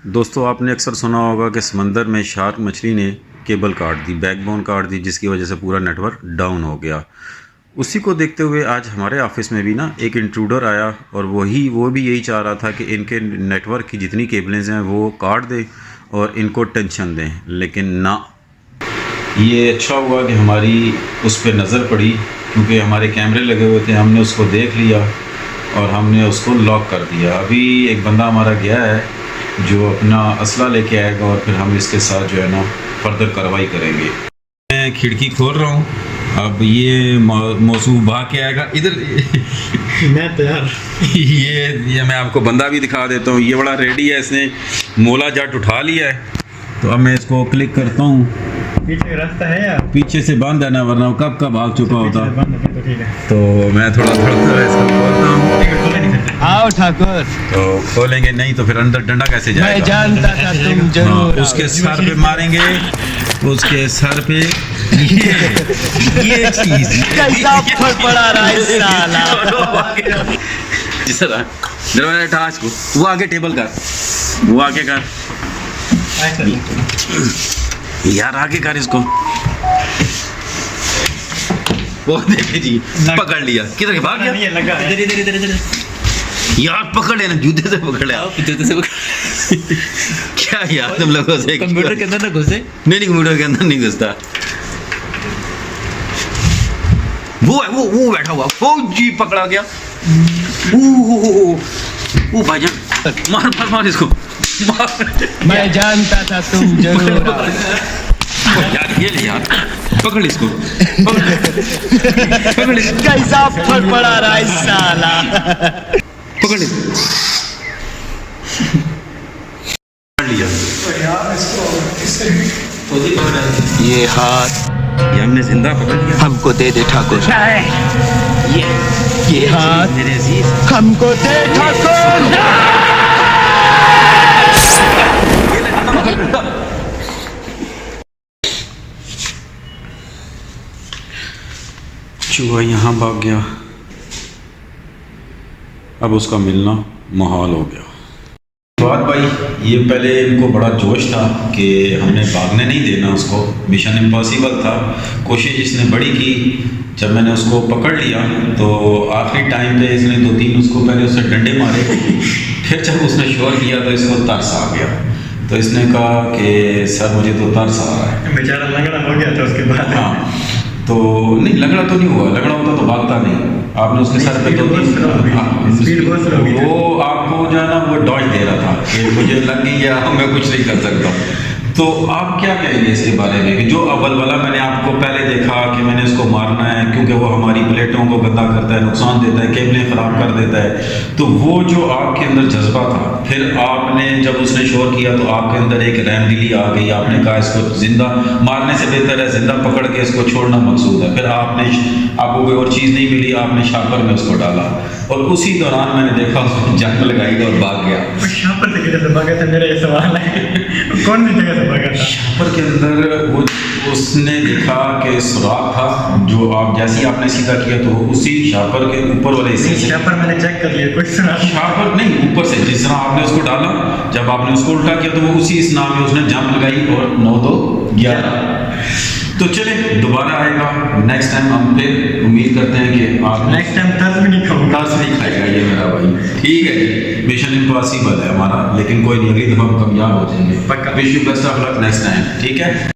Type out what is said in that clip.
दोस्तों आपने अक्सर सुना होगा कि समंदर में शार्क मछली ने केबल काट दी, बैकबोन काट दी, जिसकी वजह से पूरा नेटवर्क डाउन हो गया। उसी को देखते हुए आज हमारे ऑफिस में भी ना एक इंट्रूडर आया और वो भी यही चाह रहा था कि इनके नेटवर्क की जितनी केबलें हैं वो काट दे और इनको टेंशन दें, लेकिन ना। ये अच्छा हुआ कि हमारी उस पर नज़र पड़ी, क्योंकि हमारे कैमरे लगे हुए थे, हमने उसको देख लिया और हमने उसको लॉक कर दिया। अभी एक बंदा हमारा गया है जो अपना असला लेके आएगा और फिर हम इसके साथ जो है ना फर्दर कार्रवाई करेंगे। मैं खिड़की खोल रहा हूँ, अब ये मौसू भाग के आएगा इधर। मैं तैयार। ये मैं आपको बंदा भी दिखा देता हूँ। ये बड़ा रेडी है, इसने मोला जाट उठा लिया है। तो अब मैं इसको क्लिक करता हूँ। पीछे रास्ता है यार, पीछे से बंद है ना, वरना कब का भाग चुका होता। तो ठीक है। तो मैं थोड़ा इसको खोलता हूँ। आओ ठाकुर। तो खोलेंगे नहीं तो फिर अंदर डंडा कैसे मैं जाएगा? जानता था तुम जरूर उसके सर पे मारेंगे, उसके सर पे ये चीज कैसा फड़फड़ा रहा है साला। दरवाजा उठा इसको, वो आगे टेबल कर, वो आगे कर यार, आगे कर इसको। वो देखे जी, पकड़ लिया। किधर भाग गया? नहीं लगा। इधर यार, पकड़ लेना, जूते से पकड़ लिया। जूते से पकड़ क्या यार तुम लोगों से? कंप्यूटर के अंदर ना घुसे। नहीं, कंप्यूटर के अंदर नहीं घुसता। वो है, वो बैठा हुआ फौजी पकड़ा गया। ओ भाईजान, मार इसको, मार। मैं जानता था तुम जरूर यार ये ले यार, पकड़ इसको, पकड़ इसको। कैसा फड़फड़ा रहा है साला। पकड़ इसको, पकड़ लिया। ये हाथ ये हमने जिंदा पकड़ लिया। हमको दे दे ठाकुर। ये हाथ मेरे अजीज, हमको दे ठाकुर। चूहा यहाँ भाग गया, अब उसका मिलना मुहाल हो गया। बात भाई, ये पहले इनको बड़ा जोश था कि हमने भागने नहीं देना उसको, मिशन इम्पॉसिबल था। कोशिश इसने बड़ी की। जब मैंने उसको पकड़ लिया तो आखिरी टाइम पे इसने 2-3 उसको पहले उससे डंडे मारे। फिर जब उसने शोर किया तो इसको तरस आ गया। तो इसने कहा कि सर मुझे तो तरस आ रहा है। बेचारा लंगड़ा हो गया था उसके बाद। हाँ, तो नहीं, लंगड़ा तो नहीं हुआ। लंगड़ा होता तो भागता नहीं। आपने उसके सर पे तो वो आपको जो है ना वो डॉज दे रहा था कि मुझे लग गई या मैं कुछ नहीं कर सकता। तो आप क्या कहेंगे इसके बारे में कि जो अव्वल वाला मैंने आपको पहले देखा कि मैंने इसको मारना है क्योंकि वो हमारी प्लेटों को गंदा करता है, नुकसान देता है, केबलें ख़राब कर देता है, तो वो जो आपके अंदर जज्बा था, फिर आपने जब उसने शोर किया तो आपके अंदर एक रहमदिली आ गई। आपने कहा इसको जिंदा मारने से बेहतर है जिंदा पकड़ के इसको छोड़ना मकसूद है। फिर आपको कोई और चीज़ नहीं मिली, आपने शापर में उसको डाला और उसी दौरान मैंने देखा उसको जंग लगाई और भाग गया। शापर से कैसे भागा था, मेरा ये सवाल है। कौन सी जगह से भागा था? शापर के अंदर वो उसने देखा कि सुराख था, जो आप जैसे ही आपने सीधा किया तो वो उसी शापर के ऊपर वाले हिस्से से। शापर मैंने चेक कर लिया, कोई सुना। शापर नहीं, ऊपर से जिस तरह आपने उसको डाला, जब आपने उसको उल्टा किया तो वो उसी इस नाम में उसने जंप लगाई और 9-2-11। तो चले दोबारा आएगा नेक्स्ट टाइम। हम फिर उम्मीद करते हैं कि आप नेक्स्ट टाइम तर्स भी नहीं खाऊंगा। तर्स नहीं खाएगा ये मेरा भाई। ठीक है जी, मिशन इम्पॉसिबल है हमारा, लेकिन कोई नहीं, अगली दफा हम कामयाब हो जाएंगे। पक्का। Wish you best of luck next time. ठीक है।